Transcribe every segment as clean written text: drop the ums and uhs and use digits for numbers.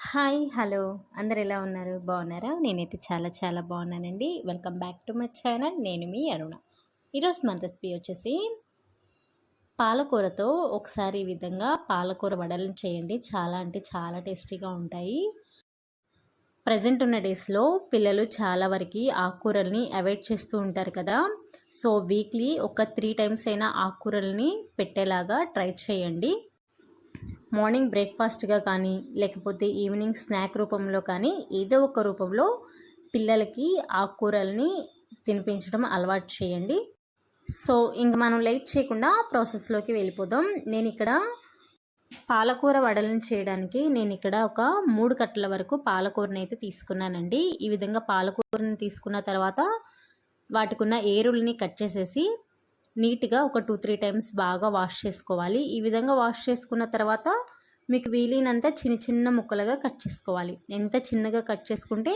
Hi! Hello! అందరూ ఎలా ఉన్నారు? బాగున్నారా? నేనైతే చాలా చాలా బాగున్నానండి. Welcome back to my channel. నేను మీ అరుణ. ఈరోజు మన రెసిపీ వచ్చేసి పాలకూరతో ఒకసారి ఈ విధంగా పాలకూర వడలను చేయండి. చాలా అంటే చాలా టేస్టీగా ఉంటాయి. ప్రజెంట్ ఉన్న డేస్లో పిల్లలు చాలా వరకు ఆకుకూరల్ని అవాయిడ్ చేస్తూ ఉంటారు కదా! సో వీక్లీ ఒక 3 టైమ్స్ అయినా ఆకుకూరల్ని పెట్టేలాగా ట్రై చేయండి. మార్నింగ్ బ్రేక్ఫాస్ట్గా కానీ లేకపోతే ఈవినింగ్ స్నాక్ రూపంలో కానీ ఏదో ఒక రూపంలో పిల్లలకి ఆకుకూరల్ని తినిపించడం అలవాటు చేయండి. సో ఇంక మనం లేట్ చేయకుండా ప్రాసెస్లోకి వెళ్ళిపోదాం. నేను ఇక్కడ పాలకూర వడలను చేయడానికి నేను ఇక్కడ ఒక 3 కట్టల వరకు పాలకూరని అయితే తీసుకున్నానండి. ఈ విధంగా పాలకూరని తీసుకున్న తర్వాత వాటికున్న ఏరుల్ని కట్ చేసేసి నీట్గా ఒక 2-3 టైమ్స్ బాగా వాష్ చేసుకోవాలి. ఈ విధంగా వాష్ చేసుకున్న తర్వాత మీకు వీలైనంత చిన్న చిన్న ముక్కలుగా కట్ చేసుకోవాలి. ఎంత చిన్నగా కట్ చేసుకుంటే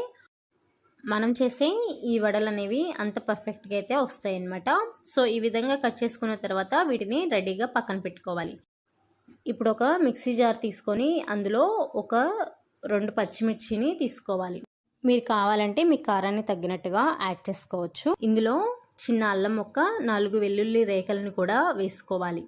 మనం చేసే ఈ వడలు అనేవి అంత పర్ఫెక్ట్గా అయితే వస్తాయి అన్నమాట. సో ఈ విధంగా కట్ చేసుకున్న తర్వాత వీటిని రెడీగా పక్కన పెట్టుకోవాలి. ఇప్పుడు ఒక మిక్సీ జార్ తీసుకొని అందులో ఒక 2 పచ్చిమిర్చిని తీసుకోవాలి. మీరు కావాలంటే మీ కారాన్ని తగ్గినట్టుగా యాడ్ చేసుకోవచ్చు. ఇందులో చిన్న అల్లం ముక్క, 4 వెల్లుల్లి రేఖలను కూడా వేసుకోవాలి.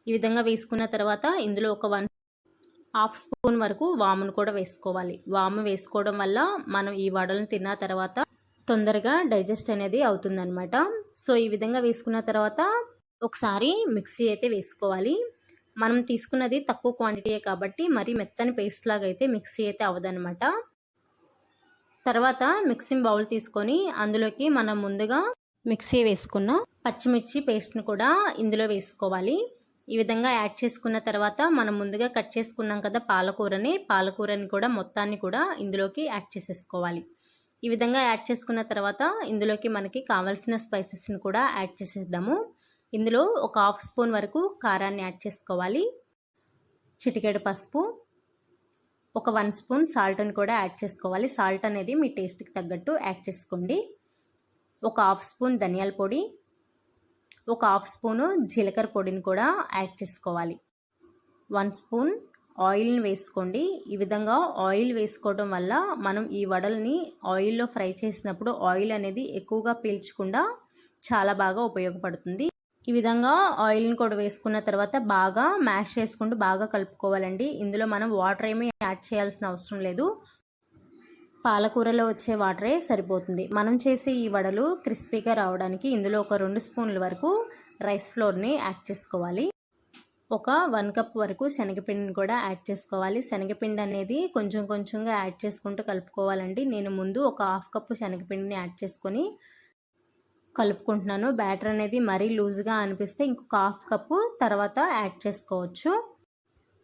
ఈ విధంగా వేసుకున్న తర్వాత ఇందులో ఒక 1/2 స్పూన్ వరకు వామును కూడా వేసుకోవాలి. వాము వేసుకోవడం వల్ల మనం ఈ వడలను తిన్న తర్వాత తొందరగా డైజెస్ట్ అనేది అవుతుందన్నమాట. సో ఈ విధంగా వేసుకున్న తర్వాత ఒకసారి మిక్సీ అయితే వేసుకోవాలి. మనం తీసుకున్నది తక్కువ క్వాంటిటీయే కాబట్టి మరీ మెత్తని పేస్ట్ లాగా అయితే మిక్సీ అయితే అవ్వదన్నమాట. తర్వాత మిక్సింగ్ బౌల్ తీసుకొని అందులోకి మనం ముందుగా మిక్సీ వేసుకున్న పచ్చిమిర్చి పేస్ట్ను కూడా ఇందులో వేసుకోవాలి. ఈ విధంగా యాడ్ చేసుకున్న తర్వాత మనం ముందుగా కట్ చేసుకున్నాం కదా పాలకూరని కూడా మొత్తాన్ని కూడా ఇందులోకి యాడ్ చేసేసుకోవాలి. ఈ విధంగా యాడ్ చేసుకున్న తర్వాత ఇందులోకి మనకి కావాల్సిన స్పైసెస్ని కూడా యాడ్ చేసేద్దాము. ఇందులో ఒక 1/2 స్పూన్ వరకు కారాన్ని యాడ్ చేసుకోవాలి. చిటికెడు పసుపు, ఒక 1 స్పూన్ సాల్ట్ని కూడా యాడ్ చేసుకోవాలి. సాల్ట్ అనేది మీ టేస్ట్కి తగ్గట్టు యాడ్ చేసుకోండి. ఒక 1/2 స్పూన్ ధనియాల పొడి, ఒక 1/2 స్పూను జీలకర్ర పొడిని కూడా యాడ్ చేసుకోవాలి. 1 స్పూన్ ఆయిల్ని వేసుకోండి. ఈ విధంగా ఆయిల్ వేసుకోవడం వల్ల మనం ఈ వడల్ని ఆయిల్లో ఫ్రై చేసినప్పుడు ఆయిల్ అనేది ఎక్కువగా పీల్చకుండా చాలా బాగా ఉపయోగపడుతుంది. ఈ విధంగా ఆయిల్ని కూడా వేసుకున్న తర్వాత బాగా మ్యాష్ చేసుకుంటూ బాగా కలుపుకోవాలండి. ఇందులో మనం వాటర్ ఏమీ యాడ్ చేయాల్సిన అవసరం లేదు. పాలకూరలో వచ్చే వాటరే సరిపోతుంది. మనం చేసే ఈ వడలు క్రిస్పీగా రావడానికి ఇందులో ఒక 2 స్పూన్ల వరకు రైస్ ఫ్లోర్ని యాడ్ చేసుకోవాలి. ఒక 1 కప్ వరకు శనగపిండిని కూడా యాడ్ చేసుకోవాలి. శనగపిండి అనేది కొంచెం కొంచెంగా యాడ్ చేసుకుంటూ కలుపుకోవాలండి. నేను ముందు ఒక 1/2 కప్పు శనగపిండిని యాడ్ చేసుకొని కలుపుకుంటున్నాను. బ్యాటర్ అనేది మరీ లూజ్గా అనిపిస్తే ఇంకొక 1/2 కప్పు తర్వాత యాడ్ చేసుకోవచ్చు.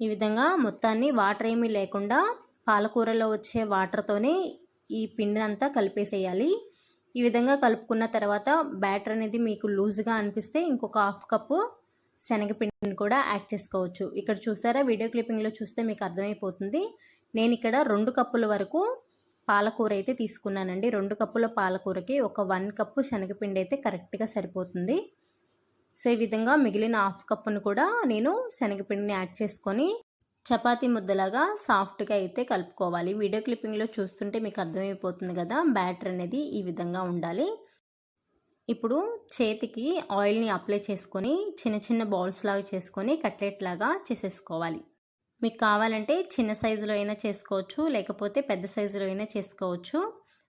ఈ విధంగా మొత్తాన్ని వాటర్ ఏమీ లేకుండా పాలకూరలో వచ్చే వాటర్తోనే ఈ పిండిని అంతా కలిపేసేయాలి. ఈ విధంగా కలుపుకున్న తర్వాత బ్యాటర్ అనేది మీకు లూజ్గా అనిపిస్తే ఇంకొక 1/2 కప్పు శనగపిండిని కూడా యాడ్ చేసుకోవచ్చు. ఇక్కడ చూసారా, వీడియో క్లిప్పింగ్లో చూస్తే మీకు అర్థమైపోతుంది. నేను ఇక్కడ 2 కప్పుల వరకు పాలకూర అయితే తీసుకున్నానండి. 2 కప్పుల పాలకూరకి ఒక 1 కప్పు శనగపిండి అయితే కరెక్ట్గా సరిపోతుంది. సో ఈ విధంగా మిగిలిన 1/2 కప్పును కూడా నేను శనగపిండిని యాడ్ చేసుకొని చపాతీ ముద్దలాగా సాఫ్ట్గా అయితే కలుపుకోవాలి. వీడియో క్లిప్పింగ్లో చూస్తుంటే మీకు అర్థమైపోతుంది కదా, బ్యాటర్ అనేది ఈ విధంగా ఉండాలి. ఇప్పుడు చేతికి ఆయిల్ని అప్లై చేసుకొని చిన్న చిన్న బాల్స్ లాగా చేసుకొని కట్లెట్ లాగా చేసేసుకోవాలి. మీకు కావాలంటే చిన్న సైజులో అయినా చేసుకోవచ్చు, లేకపోతే పెద్ద సైజులో అయినా చేసుకోవచ్చు.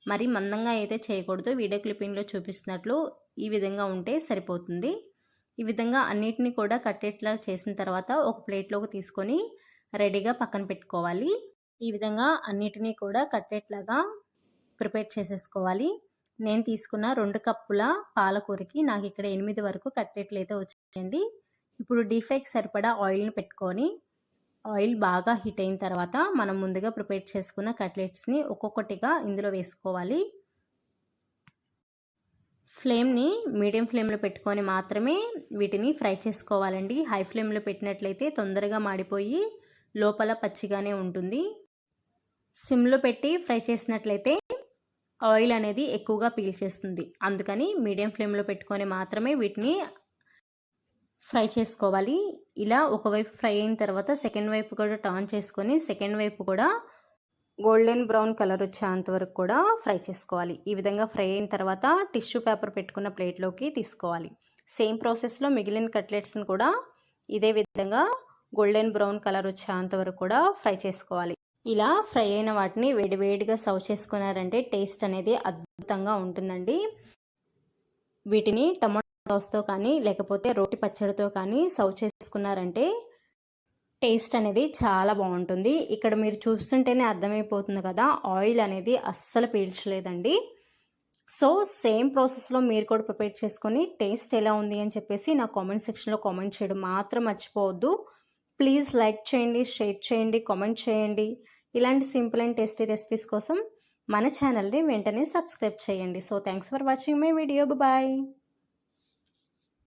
మరి మందంగా అయితే చేయకూడదు. వీడియో క్లిప్పింగ్లో చూపిస్తున్నట్లు ఈ విధంగా ఉంటే సరిపోతుంది. ఈ విధంగా అన్నిటిని కూడా కట్లెట్లా చేసిన తర్వాత ఒక ప్లేట్లోకి తీసుకొని రెడీగా పక్కన పెట్టుకోవాలి. ఈ విధంగా అన్నిటినీ కూడా కట్లెట్ లాగా ప్రిపేర్ చేసేసుకోవాలి. నేను తీసుకున్న 2 కప్పుల పాలకూరకి నాకు ఇక్కడ 8 వరకు కట్లెట్లు అయితే వచ్చాయండి. ఇప్పుడు డీప్ ఫ్రైకి సరిపడా ఆయిల్ని పెట్టుకొని ఆయిల్ బాగా హీట్ అయిన తర్వాత మనం ముందుగా ప్రిపేర్ చేసుకున్న కట్లెట్స్ని ఒక్కొక్కటిగా ఇందులో వేసుకోవాలి. ఫ్లేమ్ని మీడియం ఫ్లేమ్లో పెట్టుకొని మాత్రమే వీటిని ఫ్రై చేసుకోవాలండి. హై ఫ్లేమ్లో పెట్టినట్లయితే తొందరగా మాడిపోయి లోపల పచ్చిగానే ఉంటుంది. సిమ్లో పెట్టి ఫ్రై చేసినట్లయితే ఆయిల్ అనేది ఎక్కువగా పీల్చేస్తుంది. అందుకని మీడియం ఫ్లేమ్లో పెట్టుకొని మాత్రమే వీటిని ఫ్రై చేసుకోవాలి. ఇలా ఒకవైపు ఫ్రై అయిన తర్వాత సెకండ్ వైపు కూడా టర్న్ చేసుకొని సెకండ్ వైపు కూడా గోల్డెన్ బ్రౌన్ కలర్ వచ్చేంత వరకు కూడా ఫ్రై చేసుకోవాలి. ఈ విధంగా ఫ్రై అయిన తర్వాత టిష్యూ పేపర్ పెట్టుకున్న ప్లేట్లోకి తీసుకోవాలి. సేమ్ ప్రాసెస్లో మిగిలిన కట్లెట్స్ని కూడా ఇదే విధంగా గోల్డెన్ బ్రౌన్ కలర్ వచ్చేంత వరకు కూడా ఫ్రై చేసుకోవాలి. ఇలా ఫ్రై అయిన వాటిని వేడివేడిగా సర్వ్ చేసుకున్నారంటే టేస్ట్ అనేది అద్భుతంగా ఉంటుందండి. వీటిని టమాటో సాస్తో కానీ లేకపోతే రోటి పచ్చడితో కానీ సర్వ్ చేసుకున్నారంటే టేస్ట్ అనేది చాలా బాగుంటుంది. ఇక్కడ మీరు చూస్తుంటేనే అర్థమైపోతుంది కదా, ఆయిల్ అనేది అస్సలు పీల్చలేదండి. సో సేమ్ ప్రాసెస్లో మీరు కూడా ప్రిపేర్ చేసుకొని టేస్ట్ ఎలా ఉంది అని చెప్పేసి నా కామెంట్ సెక్షన్లో కామెంట్ చేయడం మాత్రం మర్చిపోవద్దు. ప్లీజ్ లైక్ చేయండి, షేర్ చేయండి, కామెంట్ చేయండి. ఇలాంటి సింపుల్ అండ్ టేస్టీ రెసిపీస్ కోసం మన ఛానల్ని వెంటనే సబ్స్క్రైబ్ చేయండి. So thanks for watching my video. Bye.